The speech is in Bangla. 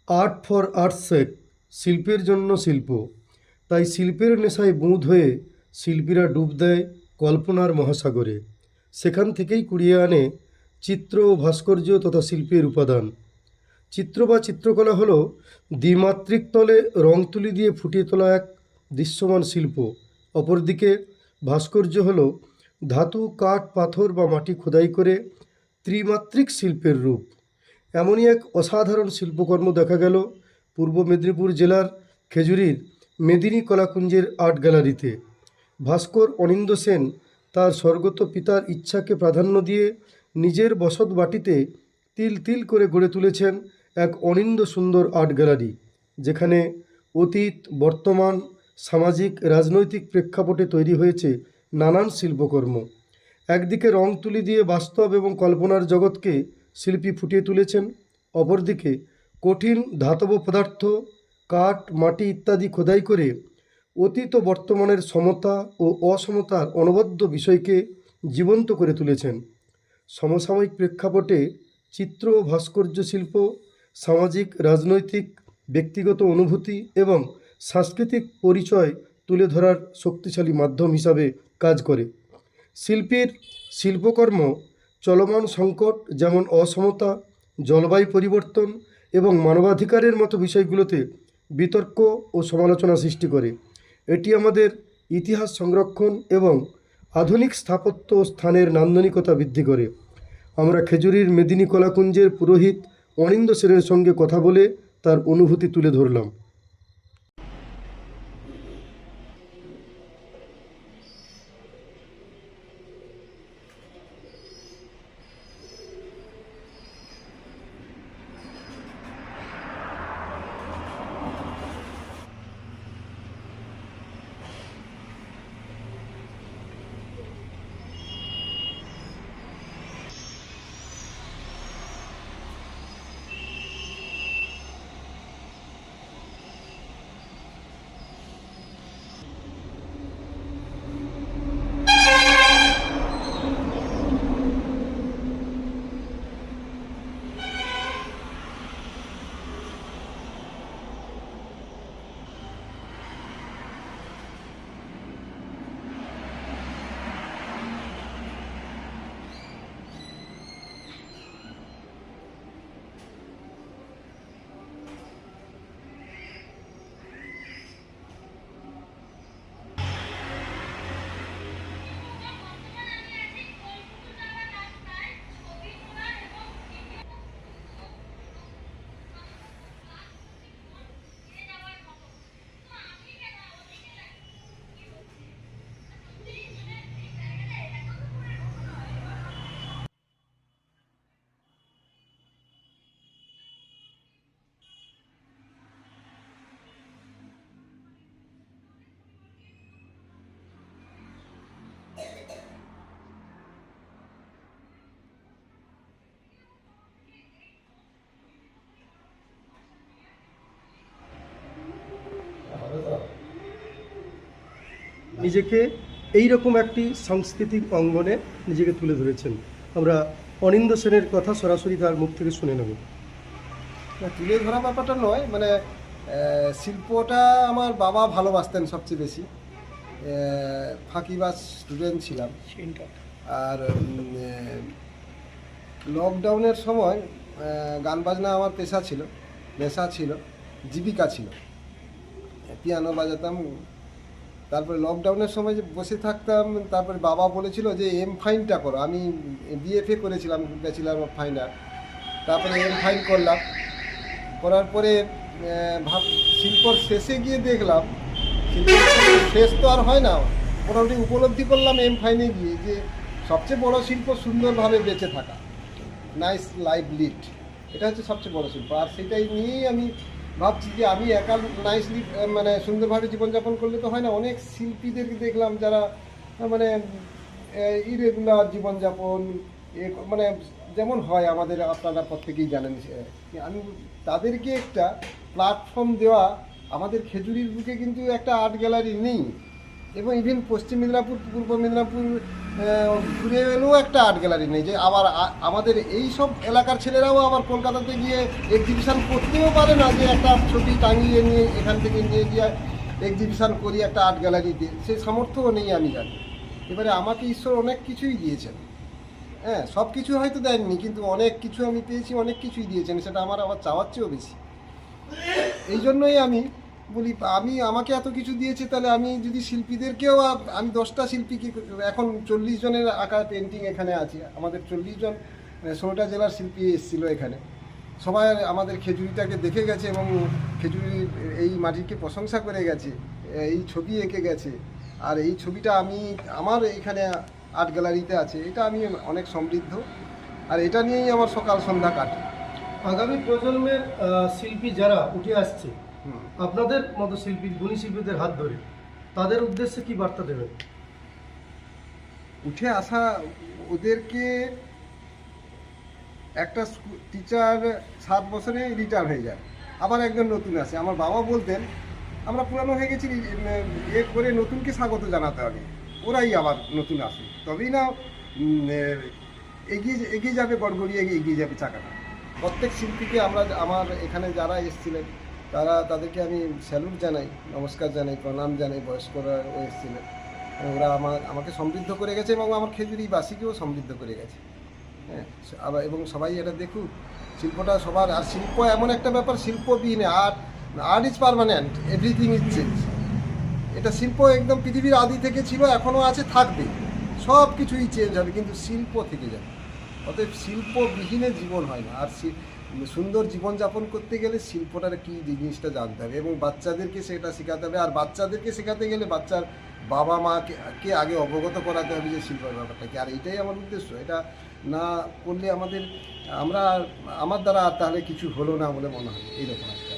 আর্ট ফর আর্টস সেক, শিল্পের জন্য শিল্প। তাই শিল্পের নেশায় বুঁদ হয়ে শিল্পীরা ডুব দেয় কল্পনার মহাসাগরে। সেখান থেকেই কুড়িয়ে আনে চিত্র ও ভাস্কর্য তথা শিল্পের উপাদান। চিত্র বা চিত্রকলা হলো দ্বিমাত্রিক তলে রং তুলি দিয়ে ফুটিয়ে তোলা এক দৃশ্যমান শিল্প। অপরদিকে ভাস্কর্য হলো ধাতু, কাঠ, পাথর বা মাটি খোদাই করে ত্রিমাত্রিক শিল্পের রূপ। এমনই এক অসাধারণ শিল্পকর্ম দেখা গেল পূর্ব মেদিনীপুর জেলার খেজুরির মেদিনী কলাকুঞ্জের আর্ট গ্যালারিতে। ভাস্কর অনিন্দ্য সেন তার স্বর্গত পিতার ইচ্ছাকে প্রাধান্য দিয়ে নিজের বসত বাটিতে তিল তিল করে গড়ে তুলেছেন এক অনিন্দ্য সুন্দর আর্ট গ্যালারি, যেখানে অতীত, বর্তমান, সামাজিক, রাজনৈতিক প্রেক্ষাপটে তৈরি হয়েছে নানান শিল্পকর্ম। একদিকে রং তুলি দিয়ে বাস্তব এবং কল্পনার জগৎকে শিল্পী ফুটিয়ে তুলেছেন, অপরদিকে কঠিন ধাতব পদার্থ, কাঠ, মাটি ইত্যাদি খোদাই করে অতীত ও বর্তমানের সমতা ও অসমতার অনবদ্য বিষয়কে জীবন্ত করে তুলেছেন। সমসাময়িক প্রেক্ষাপটে চিত্র ও ভাস্কর্য শিল্প সামাজিক, রাজনৈতিক, ব্যক্তিগত অনুভূতি এবং সাংস্কৃতিক পরিচয় তুলে ধরার শক্তিশালী মাধ্যম হিসাবে কাজ করে। শিল্পীর শিল্পকর্ম চলমান সংকট যেমন অসমতা, জলবায়ু পরিবর্তন এবং মানবাধিকারের মতো বিষয়গুলোতে বিতর্ক ও সমালোচনা সৃষ্টি করে। এটি আমাদের ইতিহাস সংরক্ষণ এবং আধুনিক স্থাপত্য ও স্থানের নান্দনিকতা বৃদ্ধি করে। আমরা খেজুরির মেদিনী কলাকুঞ্জের পুরোহিত অনিন্দ্য সেনের সঙ্গে কথা বলে তার অনুভূতি তুলে ধরলাম। নিজেকে এই রকম একটি সাংস্কৃতিক অঙ্গনে নিজেকে তুলে ধরেছেন। আমরা অনিন্দ্য সেনের কথা সরাসরি তার মুখ থেকে শুনে নেব। না, তুলে ধরা ব্যাপারটা নয়, মানে শিল্পটা আমার বাবা ভালোবাসতেন সবচেয়ে বেশি। ফাঁকিবাজ স্টুডেন্ট ছিলাম। আর লকডাউনের সময় গান বাজনা আমার পেশা ছিল, নেশা ছিল, জীবিকা ছিল। পিয়ানো বাজাতাম। তারপরে লকডাউনের সময় যে বসে থাকতাম, তারপরে বাবা বলেছিল যে এম.ফাইনটা করো। আমি বিএফএ করেছিলাম, ব্যাচেলার অফ ফাইন আর্ট। তারপরে এম.ফাইন করলাম। করার পরে শিল্পর শেষে গিয়ে দেখলাম শিল্পের শেষ তো আর হয় না। মোটামুটি উপলব্ধি করলাম এম.ফাইনে গিয়ে যে সবচেয়ে বড় শিল্প সুন্দরভাবে বেঁচে থাকা, নাইস লাইফ লিড, এটা হচ্ছে সবচেয়ে বড় শিল্প। আর সেটাই নিয়েই আমি ভাবছি যে আমি একা নাইসলি মানে সুন্দরভাবে জীবনযাপন করলে তো হয় না। অনেক শিল্পীদেরকে দেখলাম যারা মানে ইরেগুলার জীবনযাপন, মানে যেমন হয় আমাদের, আপনারা প্রত্যেকেই জানেন। আমি তাদেরকে একটা প্ল্যাটফর্ম দেওয়া। আমাদের খেজুরির বুকে কিন্তু একটা আর্ট গ্যালারি নেই, এবং ইভেন পশ্চিম মেদিনীপুর পূর্ব মেদিনীপুর ঘুরে এলেও একটা আর্ট গ্যালারি নেই, যে আবার আমাদের এই সব এলাকার ছেলেরাও আবার কলকাতাতে গিয়ে এক্সিবিশন করতেও পারে না, যে একটা ছবি টাঙিয়ে নিয়ে এখান থেকে নিয়ে গিয়ে এক্সিবিশন করি একটা আর্ট গ্যালারিতে, সেই সামর্থ্যও নেই আমি জানি। এবারে আমাকে ঈশ্বর অনেক কিছুই দিয়েছেন, হ্যাঁ, সব কিছু হয়তো দেননি, কিন্তু অনেক কিছু আমি পেয়েছি, অনেক কিছুই দিয়েছেন, সেটা আমার আবার চাওয়ার চেয়েও বেশি। এই জন্যই আমি বলি, আমাকে এত কিছু দিয়েছে, তাহলে আমি যদি শিল্পীদেরকেও আমি 10টা শিল্পীকে, এখন 40 জনের আঁকা পেন্টিং এখানে আছে, আমাদের 40 জন 16টা জেলার শিল্পী এসেছিল এখানে, সবাই আমাদের খেজুরিটাকে দেখে গেছে এবং খেজুরির এই মাটিকে প্রশংসা করে গেছে, এই ছবি এঁকে গেছে। আর এই ছবিটা আমি আমার এখানে আর্ট গ্যালারিতে আছে, এটা আমি অনেক সমৃদ্ধ, আর এটা নিয়েই আমার সকাল সন্ধ্যা কাটে। আগামী প্রজন্মের শিল্পী যারা উঠে আসছে, হুম। আপনাদের মতো শিল্পী, গুণী শিল্পীদের হাত ধরে তাদের উদ্দেশ্যে কি বার্তা দেবেন? উঠে আসা ওদেরকে, একটা টিচার 7 বছরে রিটায়ার হয়ে যায়, আবার একজন নতুন আসে। আমার বাবা বলতেন, আমরা পুরানো হয়ে গেছি, এ করে নতুনকে স্বাগত জানাতে হবে, ওরাই আবার নতুন আসে, তবেই না এগিয়ে এগিয়ে যাবে, গড়গড়িয়ে এগিয়ে যাবে চাকাটা। প্রত্যেক শিল্পীকে আমার এখানে যারা এসেছিলেন, তাদেরকে আমি স্যালুট জানাই, নমস্কার জানাই, প্রণাম জানাই। বয়স্করাও এসেছিলেন, ওরা আমাকে সমৃদ্ধ করে গেছে এবং আমার খেজুরিবাসীকেও সমৃদ্ধ করে গেছে, হ্যাঁ। আবার এবং সবাই এটা দেখুক, শিল্পটা সবার, আর শিল্প এমন একটা ব্যাপার, শিল্পবিহীনে art is permanent, everything is change. এটা শিল্প একদম পৃথিবীর আদি থেকে ছিল, এখনও আছে, থাকবে, সব কিছুই চেঞ্জ হবে, কিন্তু শিল্প থেকে যাবে। অতএব শিল্পবিহীনে জীবন হয় না। আর সুন্দর জীবনযাপন করতে গেলে শিল্পটার কী জিনিসটা জানতে হবে এবং বাচ্চাদেরকে সেটা শেখাতে হবে। আর বাচ্চাদেরকে শেখাতে গেলে বাচ্চার বাবা মাকে আগে অবগত করাতে হবে যে শিল্পের ব্যাপারটা কি। আর এইটাই আমার উদ্দেশ্য। এটা না করলে আমার দ্বারা আর তাহলে কিছু হলো না বলে মনে হয়, এইরকম একটা।